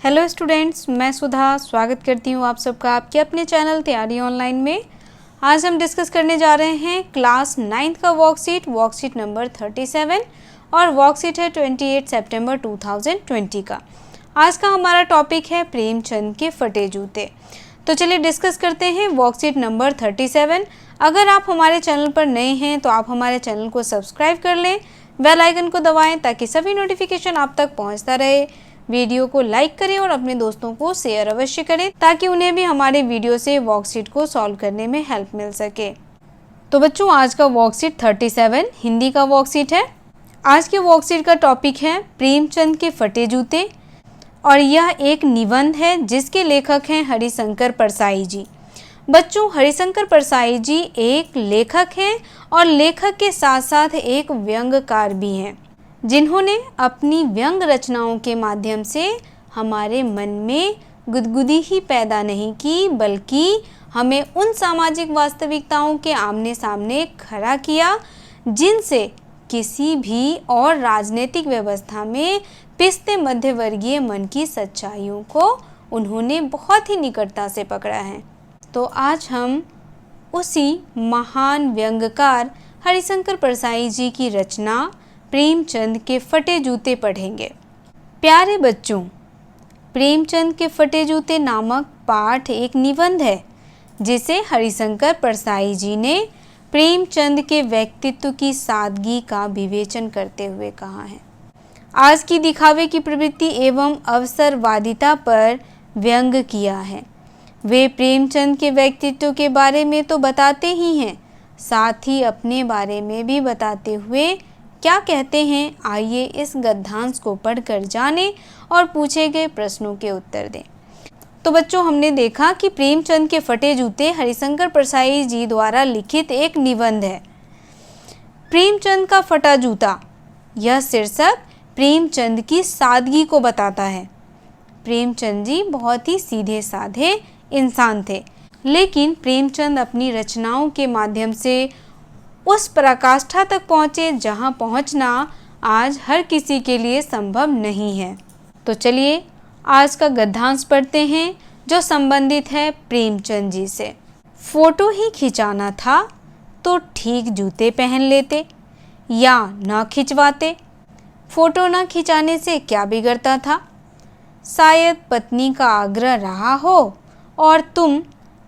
Hello students, मैं सुधा स्वागत करती हूँ आप सबका आपके अपने चैनल तैयारी ऑनलाइन में। आज हम डिस्कस करने जा रहे हैं क्लास 9th का वर्कशीट नंबर 37 और वर्कशीट है 28 सितंबर 2020 का। आज का हमारा टॉपिक है प्रेमचंद के फटे जूते। तो चलिए डिस्कस करते हैं वर्कशीट नंबर 37। अगर आप हमारे चैनल पर नए हैं तो आप हमारे चैनल को सब्सक्राइब कर लें, बेल आइकन को दबाएं ताकि सभी नोटिफिकेशन आप तक पहुंचता रहे। वीडियो को लाइक करें और अपने दोस्तों को शेयर अवश्य करें ताकि उन्हें भी हमारे वीडियो से वर्कशीट को सॉल्व करने में हेल्प मिल सके। तो बच्चों, आज का वर्कशीट 37 हिंदी का वर्कशीट है। आज के वर्कशीट का टॉपिक है प्रेमचंद के फटे जूते और यह एक निबंध है जिसके लेखक हैं हरिशंकर परसाई जी। बच्चों, हरिशंकर परसाई जी एक लेखक हैं और लेखक के साथ साथ एक व्यंग्यकार भी हैं, जिन्होंने अपनी व्यंग रचनाओं के माध्यम से हमारे मन में गुदगुदी ही पैदा नहीं की, बल्कि हमें उन सामाजिक वास्तविकताओं के आमने सामने खड़ा किया जिनसे किसी भी और राजनीतिक व्यवस्था में पिसते मध्यवर्गीय मन की सच्चाइयों को उन्होंने बहुत ही निकटता से पकड़ा है। तो आज हम उसी महान व्यंग्यकार हरिशंकर परसाई जी की रचना प्रेमचंद के फटे जूते पढ़ेंगे। प्यारे बच्चों, प्रेमचंद के फटे जूते नामक पाठ एक निबंध है जिसे हरिशंकर परसाई जी ने प्रेमचंद के व्यक्तित्व की सादगी का विवेचन करते हुए कहा है। आज की दिखावे की प्रवृत्ति एवं अवसरवादिता पर व्यंग किया है। वे प्रेमचंद के व्यक्तित्व के बारे में तो बताते ही हैं, साथ ही अपने बारे में भी बताते हुए क्या कहते हैं, आइए इस गद्यांश को पढ़कर जानें और पूछे गए प्रश्नों के उत्तर दें। तो बच्चों, हमने देखा कि प्रेमचंद के फटे जूते हरिशंकर परसाई जी द्वारा लिखित एक निबंध है। प्रेमचंद का फटा जूता, यह शीर्षक प्रेमचंद की सादगी को बताता है। प्रेमचंद जी बहुत ही सीधे साधे इंसान थे, लेकिन प्रेमचंद अपनी रचनाओं के माध्यम से उस पराकाष्ठा तक पहुँचे जहाँ पहुँचना आज हर किसी के लिए संभव नहीं है। तो चलिए आज का गद्यांश पढ़ते हैं जो संबंधित है प्रेमचंद जी से। फोटो ही खिंचाना था तो ठीक जूते पहन लेते या न खिंचवाते। फोटो न खिंचाने से क्या बिगड़ता था? शायद पत्नी का आग्रह रहा हो और तुम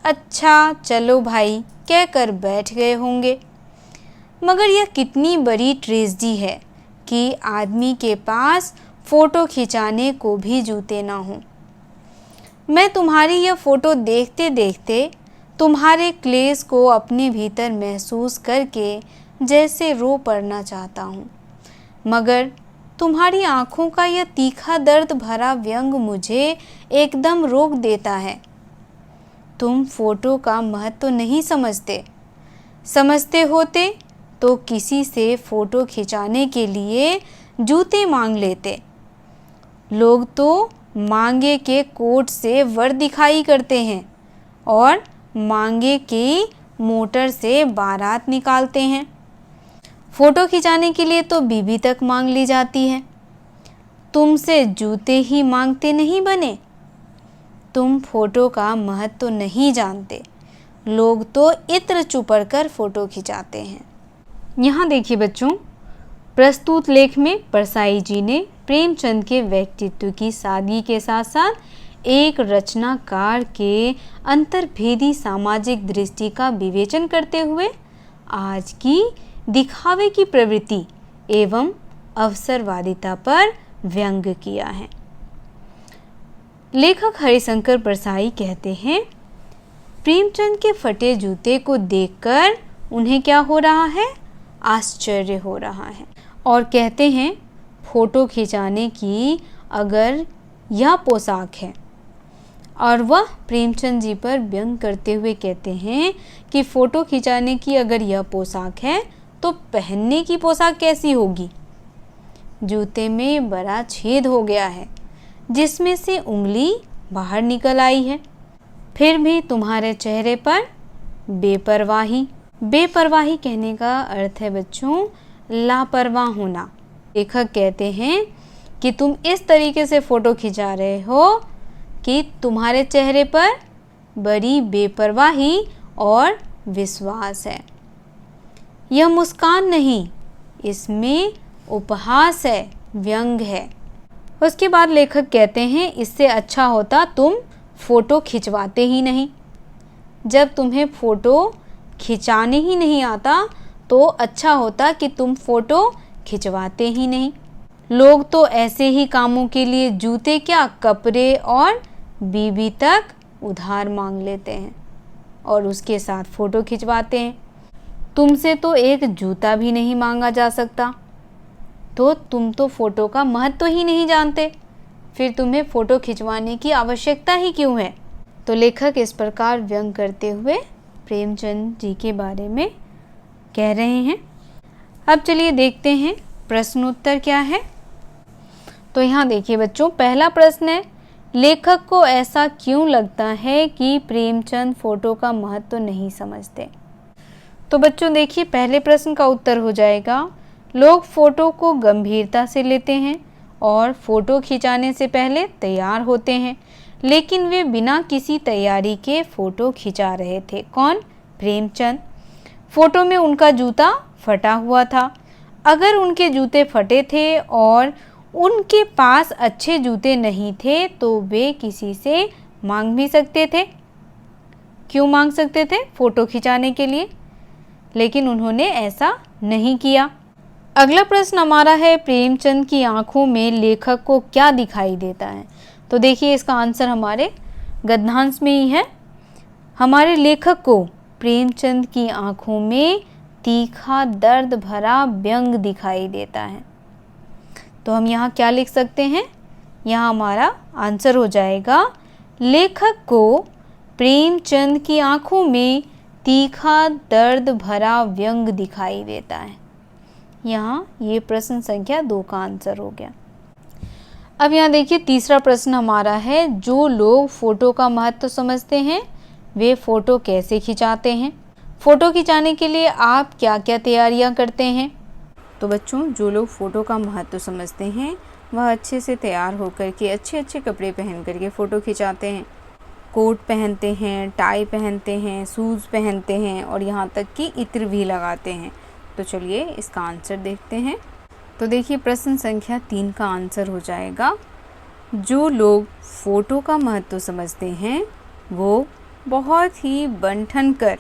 अच्छा चलो भाई कहकर बैठ गए होंगे। मगर यह कितनी बड़ी ट्रेजेडी है कि आदमी के पास फ़ोटो खिंचाने को भी जूते ना हों। मैं तुम्हारी यह फ़ोटो देखते देखते तुम्हारे क्लेश को अपने भीतर महसूस करके जैसे रो पड़ना चाहता हूँ, मगर तुम्हारी आँखों का यह तीखा दर्द भरा व्यंग मुझे एकदम रोक देता है। तुम फ़ोटो का महत्व नहीं समझते होते तो किसी से फ़ोटो खिंचाने के लिए जूते मांग लेते। लोग तो मांगे के कोट से वर दिखाई करते हैं और मांगे की मोटर से बारात निकालते हैं। फ़ोटो खिंचाने के लिए तो बीबी तक मांग ली जाती है। तुमसे जूते ही मांगते नहीं बने। तुम फ़ोटो का महत्व नहीं जानते। लोग तो इत्र चुपड़ कर फ़ोटो खिंचाते हैं। यहाँ देखिए बच्चों, प्रस्तुत लेख में परसाई जी ने प्रेमचंद के व्यक्तित्व की सादगी के साथ साथ एक रचनाकार के अंतर्भेदी सामाजिक दृष्टि का विवेचन करते हुए आज की दिखावे की प्रवृत्ति एवं अवसरवादिता पर व्यंग किया है। लेखक हरिशंकर परसाई कहते हैं, प्रेमचंद के फटे जूते को देखकर उन्हें क्या हो रहा है? आश्चर्य हो रहा है और कहते हैं फ़ोटो खिंचाने की अगर यह पोशाक है, और वह प्रेमचंद जी पर व्यंग करते हुए कहते हैं कि फ़ोटो खिंचाने की अगर यह पोशाक है तो पहनने की पोशाक कैसी होगी? जूते में बड़ा छेद हो गया है जिसमें से उंगली बाहर निकल आई है। फिर भी तुम्हारे चेहरे पर बेपरवाही कहने का अर्थ है बच्चों लापरवाह होना। लेखक कहते हैं कि तुम इस तरीके से फ़ोटो खिंचा रहे हो कि तुम्हारे चेहरे पर बड़ी बेपरवाही और विश्वास है। यह मुस्कान नहीं, इसमें उपहास है, व्यंग है। उसके बाद लेखक कहते हैं इससे अच्छा होता तुम फ़ोटो खिंचवाते ही नहीं। जब तुम्हें फ़ोटो खिंचाने ही नहीं आता तो अच्छा होता कि तुम फ़ोटो खिंचवाते ही नहीं। लोग तो ऐसे ही कामों के लिए जूते क्या, कपड़े और बीबी तक उधार मांग लेते हैं और उसके साथ फ़ोटो खिंचवाते हैं। तुमसे तो एक जूता भी नहीं मांगा जा सकता, तो तुम तो फ़ोटो का महत्व ही नहीं जानते, फिर तुम्हें फ़ोटो खिंचवाने की आवश्यकता ही क्यों है। तो लेखक इस प्रकार व्यंग करते हुए प्रेमचंद जी के बारे में कह रहे हैं। अब चलिए देखते हैं प्रश्नोत्तर क्या है। तो यहाँ देखिए बच्चों, पहला प्रश्न है, लेखक को ऐसा क्यों लगता है कि प्रेमचंद फ़ोटो का महत्व नहीं समझते। तो बच्चों देखिए, पहले प्रश्न का उत्तर हो जाएगा, लोग फ़ोटो को गंभीरता से लेते हैं और फ़ोटो खिंचाने से पहले तैयार होते हैं, लेकिन वे बिना किसी तैयारी के फ़ोटो खिंचा रहे थे। कौन? प्रेमचंद। फ़ोटो में उनका जूता फटा हुआ था। अगर उनके जूते फटे थे और उनके पास अच्छे जूते नहीं थे तो वे किसी से मांग भी सकते थे। क्यों मांग सकते थे? फ़ोटो खिंचाने के लिए, लेकिन उन्होंने ऐसा नहीं किया। अगला प्रश्न हमारा है, प्रेमचंद की आंखों में लेखक को क्या दिखाई देता है। तो देखिए इसका आंसर हमारे गद्यांश में ही है। हमारे लेखक को प्रेमचंद की आंखों में तीखा दर्द भरा व्यंग दिखाई देता है। तो हम यहाँ क्या लिख सकते हैं? यहाँ हमारा आंसर हो जाएगा, लेखक को प्रेमचंद की आंखों में तीखा दर्द भरा व्यंग दिखाई देता है। यहाँ ये प्रश्न संख्या 2 का आंसर हो गया। अब यहाँ देखिए तीसरा प्रश्न हमारा है, जो लोग फ़ोटो का महत्व समझते हैं वे फ़ोटो कैसे खिंचाते हैं। फ़ोटो खिंचाने के लिए आप क्या क्या तैयारियाँ करते हैं। तो बच्चों, जो लोग फ़ोटो का महत्व समझते हैं वह अच्छे से तैयार होकर के अच्छे अच्छे कपड़े पहन करके फ़ोटो खिंचाते हैं। कोट पहनते हैं, टाई पहनते हैं, शूज़ पहनते हैं और यहाँ तक कि इत्र भी लगाते हैं। तो चलिए इसका आंसर देखते हैं। तो देखिए प्रश्न संख्या 3 का आंसर हो जाएगा, जो लोग फ़ोटो का महत्व समझते हैं वो बहुत ही बन-ठन कर,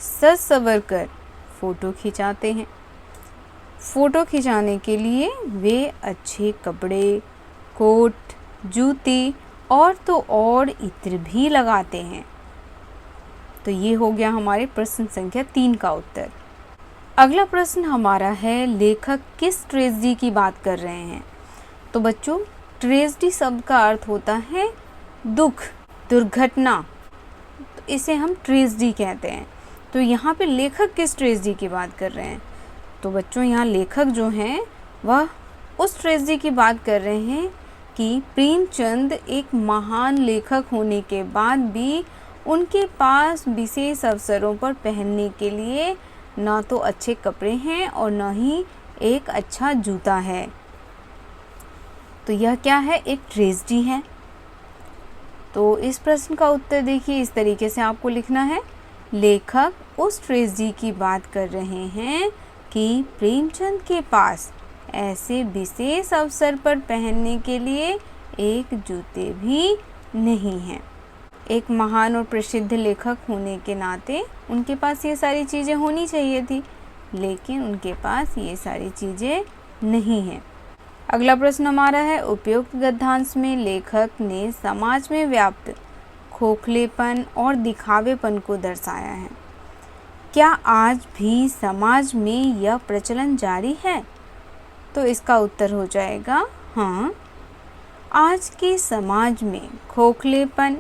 सज संवर कर फ़ोटो खिंचाते हैं। फ़ोटो खिंचाने के लिए वे अच्छे कपड़े, कोट, जूते और तो और इत्र भी लगाते हैं। तो ये हो गया हमारे प्रश्न संख्या 3 का उत्तर। अगला प्रश्न हमारा है, लेखक किस ट्रेजेडी की बात कर रहे हैं। तो बच्चों, ट्रेजेडी शब्द का अर्थ होता है दुख, दुर्घटना, तो इसे हम ट्रेजेडी कहते हैं। तो यहाँ पे लेखक किस ट्रेजेडी की बात कर रहे हैं। तो बच्चों, यहाँ लेखक जो हैं वह उस ट्रेजेडी की बात कर रहे हैं कि प्रेमचंद एक महान लेखक होने के बाद भी उनके पास विशेष अवसरों पर पहनने के लिए ना तो अच्छे कपड़े हैं और ना ही एक अच्छा जूता है। तो यह क्या है? एक ट्रेजेडी है। तो इस प्रश्न का उत्तर देखिए इस तरीके से आपको लिखना है, लेखक उस ट्रेजेडी की बात कर रहे हैं कि प्रेमचंद के पास ऐसे विशेष अवसर पर पहनने के लिए एक जूते भी नहीं हैं। एक महान और प्रसिद्ध लेखक होने के नाते उनके पास ये सारी चीज़ें होनी चाहिए थी, लेकिन उनके पास ये सारी चीज़ें नहीं हैं। अगला प्रश्न हमारा है, उपयुक्त गद्यांश में लेखक ने समाज में व्याप्त खोखलेपन और दिखावेपन को दर्शाया है। क्या आज भी समाज में यह प्रचलन जारी है। तो इसका उत्तर हो जाएगा हाँ, आज के समाज में खोखलेपन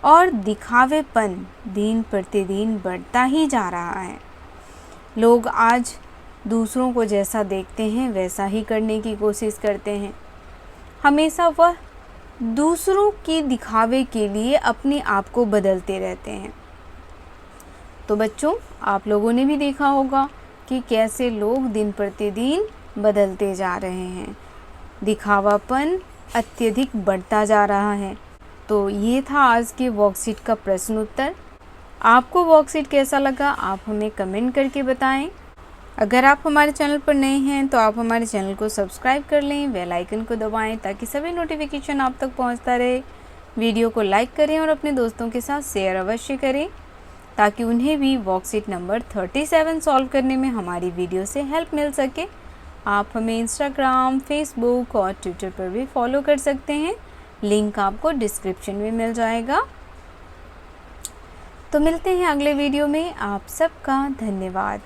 और दिखावेपन दिन प्रतिदिन बढ़ता ही जा रहा है। लोग आज दूसरों को जैसा देखते हैं वैसा ही करने की कोशिश करते हैं। हमेशा वह दूसरों के दिखावे के लिए अपने आप को बदलते रहते हैं। तो बच्चों, आप लोगों ने भी देखा होगा कि कैसे लोग दिन प्रतिदिन बदलते जा रहे हैं। दिखावापन अत्यधिक बढ़ता जा रहा है। तो ये था आज के वर्कशीट का प्रश्न उत्तर। आपको वर्कशीट कैसा लगा आप हमें कमेंट करके बताएं। अगर आप हमारे चैनल पर नए हैं तो आप हमारे चैनल को सब्सक्राइब कर लें, बेल आइकन को दबाएं ताकि सभी नोटिफिकेशन आप तक पहुंचता रहे। वीडियो को लाइक करें और अपने दोस्तों के साथ शेयर अवश्य करें ताकि उन्हें भी वर्कशीट नंबर 37 सॉल्व करने में हमारी वीडियो से हेल्प मिल सके। आप हमें इंस्टाग्राम, फेसबुक और ट्विटर पर भी फॉलो कर सकते हैं, लिंक आपको डिस्क्रिप्शन में मिल जाएगा। तो मिलते हैं अगले वीडियो में। आप सबका धन्यवाद।